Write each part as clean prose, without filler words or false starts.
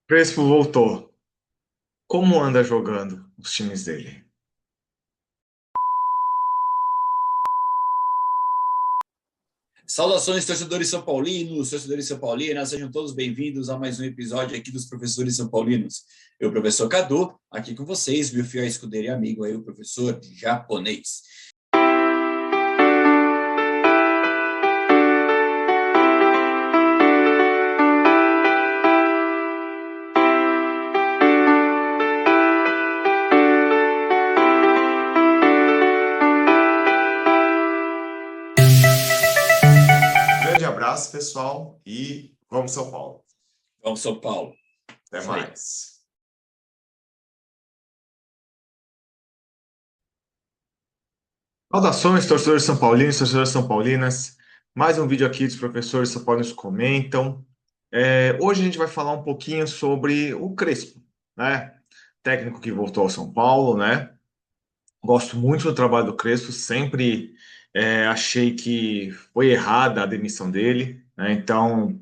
Crespo voltou. Como anda jogando os times dele? Saudações, torcedores são paulinos, torcedores são paulinas, sejam todos bem-vindos a mais um episódio aqui dos Professores São Paulinos. Eu, professor Cadu, aqui com vocês, meu fiel escudeiro e amigo aí, o professor japonês. Grande abraço, pessoal, e vamos São Paulo. Vamos, São Paulo. Até Isso aí. mais. Saudações, torcedores são paulinos, torcedoras são paulinas. Mais um vídeo aqui dos professores são paulinos comentam. Hoje a gente vai falar um pouquinho sobre o Crespo, né? Técnico que voltou ao São Paulo, né? Gosto muito do trabalho do Crespo, sempre achei que foi errada a demissão dele, né? Então,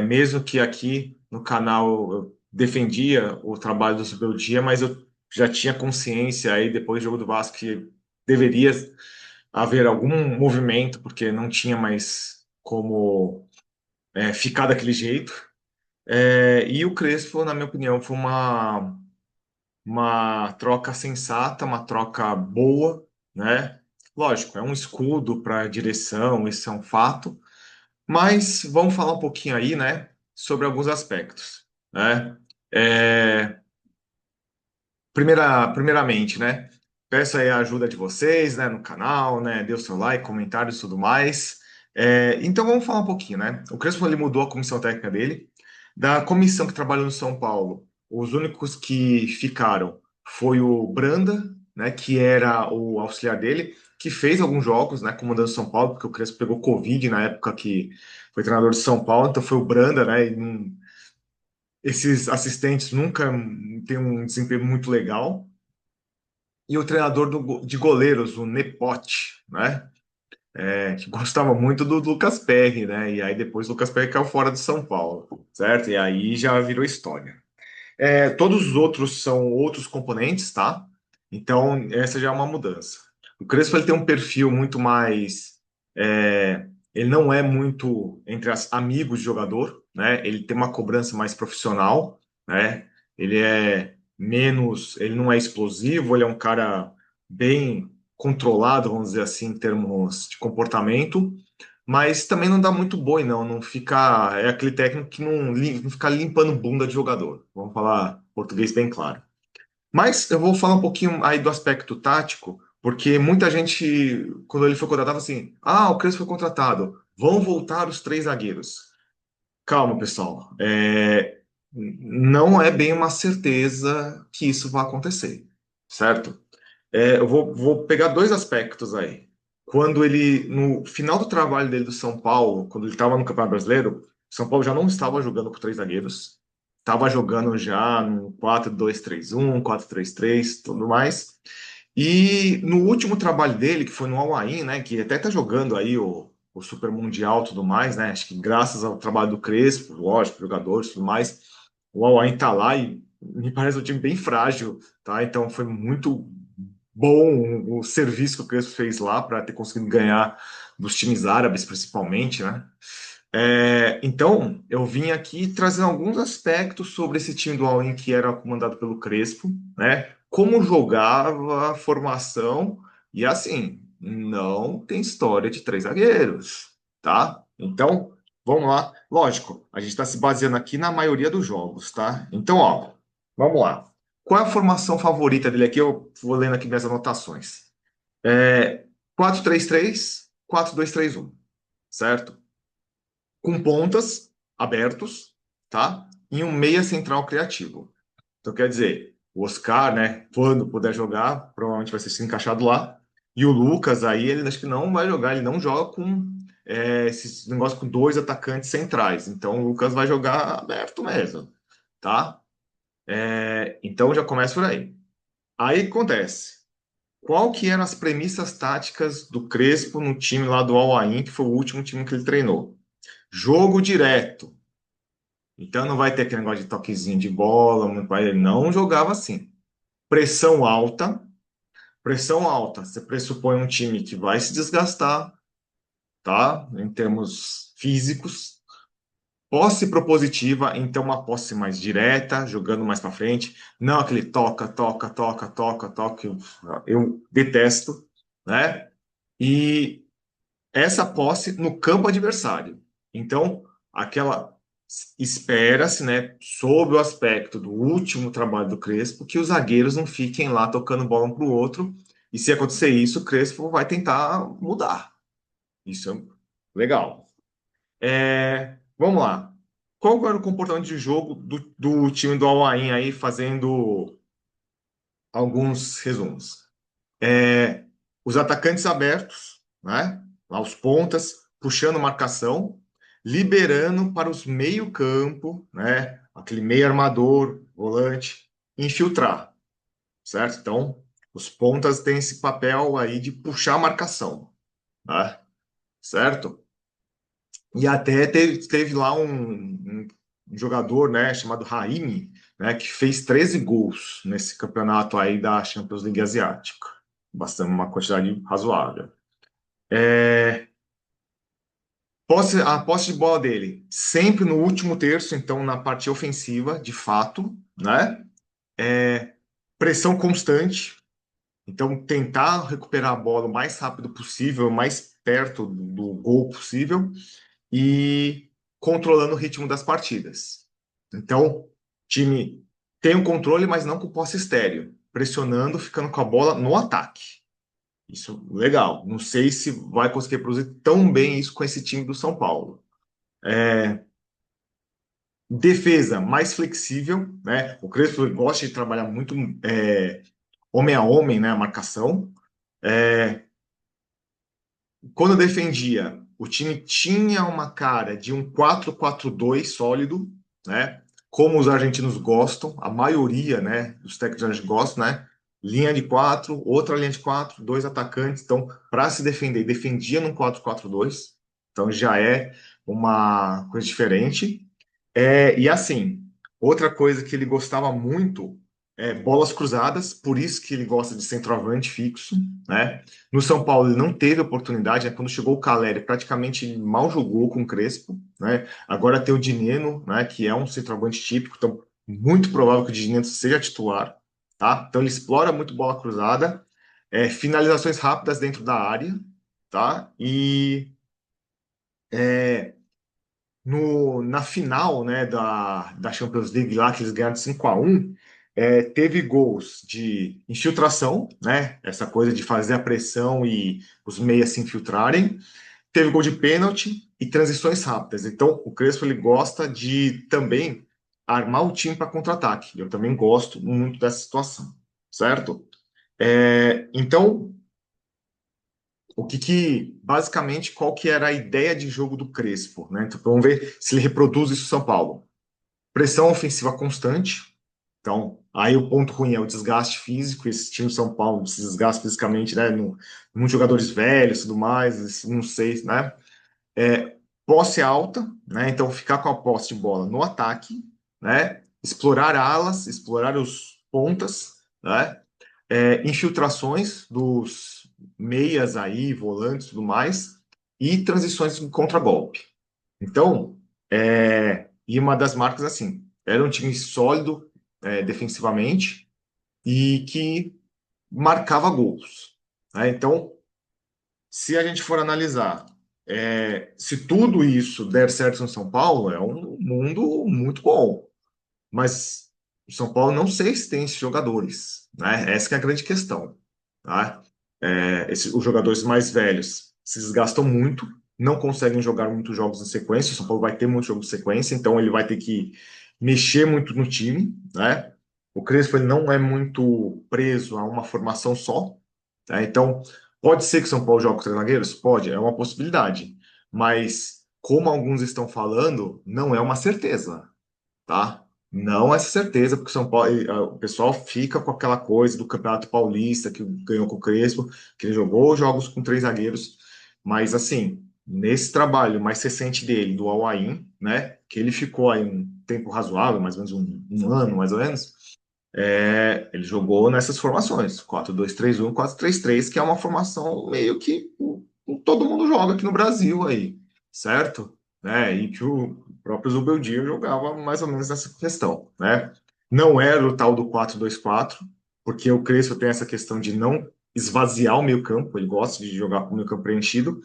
mesmo que aqui no canal eu defendia o trabalho do Zubeldia, mas eu já tinha consciência aí depois do jogo do Vasco que deveria haver algum movimento, porque não tinha mais como ficar daquele jeito. E o Crespo, na minha opinião, foi uma troca sensata, uma troca boa, né? Lógico, é um escudo para a direção, isso é um fato, mas vamos falar um pouquinho aí, né, sobre alguns aspectos, né? É, primeiramente, né, peço aí a ajuda de vocês, né, no canal, né, dê o seu like, comentários e tudo mais. Então vamos falar um pouquinho, né? O Crespo ele mudou a comissão técnica dele, da comissão que trabalhou no São Paulo. Os únicos que ficaram foi o Branda, né, que era o auxiliar dele, que fez alguns jogos, né, comandando o São Paulo, porque o Crespo pegou Covid na época que foi treinador de São Paulo, então foi o Branda, né, esses assistentes nunca têm um desempenho muito legal. E o treinador de goleiros, o Nepote, né, que gostava muito do Lucas Perry, né, e aí depois o Lucas Perry caiu fora do São Paulo, certo? E aí já virou história. Todos os outros são outros componentes, tá? Então, essa já é uma mudança. O Crespo ele tem um perfil muito mais. Ele não é muito entre as amigos de jogador, né? Ele tem uma cobrança mais profissional, né? Ele é menos. Ele não é explosivo, ele é um cara bem controlado, vamos dizer assim, em termos de comportamento, mas também não dá muito boi, não. Não fica. É aquele técnico que não fica limpando bunda de jogador. Vamos falar português bem claro. Mas eu vou falar um pouquinho aí do aspecto tático, porque muita gente, quando ele foi contratado, assim: ah, o Crespo foi contratado, vão voltar os três zagueiros. Calma, pessoal. Não é bem uma certeza que isso vai acontecer, certo? Eu vou pegar dois aspectos aí. Quando ele, no final do trabalho dele do São Paulo, quando ele estava no Campeonato Brasileiro, São Paulo já não estava jogando com três zagueiros, estava jogando já no 4-2-3-1, 4-3-3, tudo mais. E no último trabalho dele, que foi no Al-Ain, né, que até tá jogando aí o Super Mundial e tudo mais, né, acho que graças ao trabalho do Crespo, lógico, jogadores e tudo mais, o Al-Ain tá lá e me parece um time bem frágil, tá? Então foi muito bom o serviço que o Crespo fez lá para ter conseguido ganhar dos times árabes, principalmente, né? Então, eu vim aqui trazendo alguns aspectos sobre esse time do All-In que era comandado pelo Crespo, né? Como jogava a formação, e assim, não tem história de três zagueiros, tá? Então, vamos lá. Lógico, a gente está se baseando aqui na maioria dos jogos, tá? Então, ó, vamos lá. Qual é a formação favorita dele aqui? Eu vou lendo aqui minhas anotações. 4-3-3, 4-2-3-1, certo? Com pontas abertos, tá? E um meia central criativo. Então, quer dizer, o Oscar, né, quando puder jogar, provavelmente vai ser se encaixado lá. E o Lucas, aí, ele acho que não vai jogar, ele não joga com esses negócios com dois atacantes centrais. Então, o Lucas vai jogar aberto mesmo, tá? Então, já começa por aí. Aí, o que acontece? Qual que eram as premissas táticas do Crespo no time lá do Al Ain, que foi o último time que ele treinou? Jogo direto, Então não vai ter aquele negócio de toquezinho de bola, ele não jogava assim. Pressão alta, pressão alta. Você pressupõe um time que vai se desgastar, tá? Em termos físicos. Posse propositiva, então uma posse mais direta, jogando mais para frente, não aquele toca, toca, toca, toca, toca, que eu detesto, né? E essa posse no campo adversário. Então, aquela espera-se, né, sob o aspecto do último trabalho do Crespo, que os zagueiros não fiquem lá tocando bola um para o outro. E se acontecer isso, o Crespo vai tentar mudar. Isso é legal. Vamos lá. Qual era o comportamento de jogo do time do Al-Ain aí, fazendo alguns resumos? É, os atacantes abertos, né? Lá os pontas, puxando marcação, liberando para os meio-campo, né? Aquele meio armador, volante, infiltrar, certo? Então, os pontas têm esse papel aí de puxar a marcação, né? Certo? E até teve lá um jogador, né, chamado Raimi, né, que fez 13 gols nesse campeonato aí da Champions League Asiática. Bastante, uma quantidade razoável. É, a posse de bola dele, sempre no último terço, então na parte ofensiva, de fato, né? É, pressão constante, então tentar recuperar a bola o mais rápido possível, o mais perto do gol possível, e controlando o ritmo das partidas. Então, o time tem o controle, mas não com posse estéreo, pressionando, ficando com a bola no ataque. Isso, legal. Não sei se vai conseguir produzir tão bem isso com esse time do São Paulo. Defesa mais flexível, né? O Crespo gosta de trabalhar muito homem a homem, né? A marcação. É, Quando defendia, o time tinha uma cara de um 4-4-2 sólido, né? Como os argentinos gostam, a maioria, né, dos técnicos gostam, né? Linha de quatro, outra linha de quatro, dois atacantes. Então, para se defender, defendia num 4-4-2. Então, já é uma coisa diferente. E assim, outra coisa que ele gostava muito é bolas cruzadas, por isso que ele gosta de centroavante fixo, né? No São Paulo ele não teve oportunidade, né? Quando chegou o Caleri, praticamente ele mal jogou com o Crespo, né? Agora tem o Dineno, né? Que é um centroavante típico, então muito provável que o Dineno seja titular, tá? Então ele explora muito bola cruzada, finalizações rápidas dentro da área, tá? E é, na final, né, da Champions League lá, que eles ganharam de 5-1, teve gols de infiltração, né, essa coisa de fazer a pressão e os meias se infiltrarem. Teve gol de pênalti e transições rápidas. Então, o Crespo ele gosta de também armar o time para contra-ataque. Eu também gosto muito dessa situação, certo? Então, basicamente, qual que era a ideia de jogo do Crespo, né? Então, vamos ver se ele reproduz isso em São Paulo. Pressão ofensiva constante. Então, aí o ponto ruim é o desgaste físico. Esse time de São Paulo se desgasta fisicamente, né? Muitos jogadores velhos, tudo mais, não sei, né? Posse alta, né? Então, ficar com a posse de bola no ataque, né? Explorar alas, explorar os pontas, né? Infiltrações dos meias aí, volantes, tudo mais, e transições em contragolpe. Então, e uma das marcas assim, era um time sólido defensivamente e que marcava gols, né? Então, se a gente for analisar, se tudo isso der certo no São Paulo, é um mundo muito bom. Mas o São Paulo não sei se tem esses jogadores, né? Essa que é a grande questão, tá? Os jogadores mais velhos se desgastam muito, não conseguem jogar muitos jogos em sequência. O São Paulo vai ter muitos jogos em sequência, então ele vai ter que mexer muito no time, né? O Crespo ele não é muito preso a uma formação só, tá? Então pode ser que o São Paulo jogue com três zagueiros? Pode, é uma possibilidade, mas como alguns estão falando, não é uma certeza, tá? Não é certeza, porque São Paulo, o pessoal fica com aquela coisa do Campeonato Paulista que ganhou com o Crespo, que ele jogou jogos com três zagueiros, mas assim, nesse trabalho mais recente dele, do Al-Ain, né? que ele ficou aí um tempo razoável, mais ou menos um ano, mais ou menos, ele jogou nessas formações, 4-2-3-1, 4-3-3, que é uma formação meio que todo mundo joga aqui no Brasil aí, certo? Né? E que o próprio Zubeldia jogava mais ou menos nessa questão, né? Não era o tal do 4-2-4, porque o Crespo tem essa questão de não esvaziar o meio-campo, ele gosta de jogar com o meio-campo preenchido,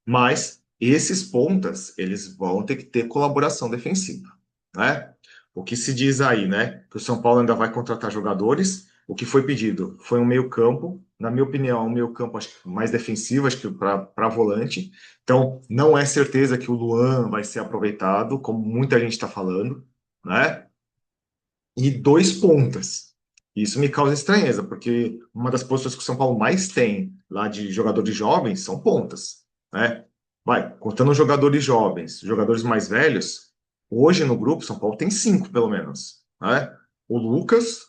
mas esses pontas, eles vão ter que ter colaboração defensiva, né? O que se diz aí, né? Que o São Paulo ainda vai contratar jogadores. O que foi pedido foi um meio-campo, na minha opinião, um meio-campo acho que mais defensivo, acho que para volante. Então, não é certeza que o Luan vai ser aproveitado, como muita gente está falando, né? E dois pontas. Isso me causa estranheza, porque uma das posições que o São Paulo mais tem lá de jogadores jovens são pontas, né? Vai, contando jogadores jovens, jogadores mais velhos, hoje no grupo São Paulo tem cinco, pelo menos, né? O Lucas,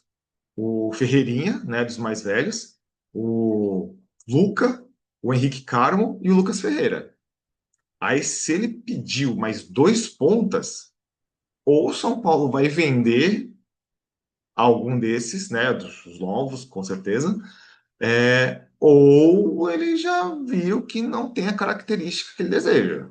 o Ferreirinha, né, dos mais velhos, o Luca, o Henrique Carmo e o Lucas Ferreira. Aí, se ele pediu mais dois pontas, ou o São Paulo vai vender algum desses, né, dos novos, com certeza, ou ele já viu que não tem a característica que ele deseja,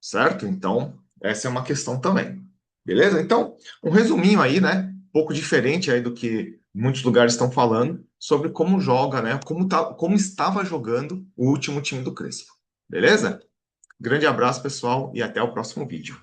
certo? Então, essa é uma questão também. Beleza? Então, um resuminho aí, né, um pouco diferente aí do que muitos lugares estão falando sobre como joga, né, como estava jogando o último time do Crespo. Beleza? Grande abraço, pessoal, e até o próximo vídeo.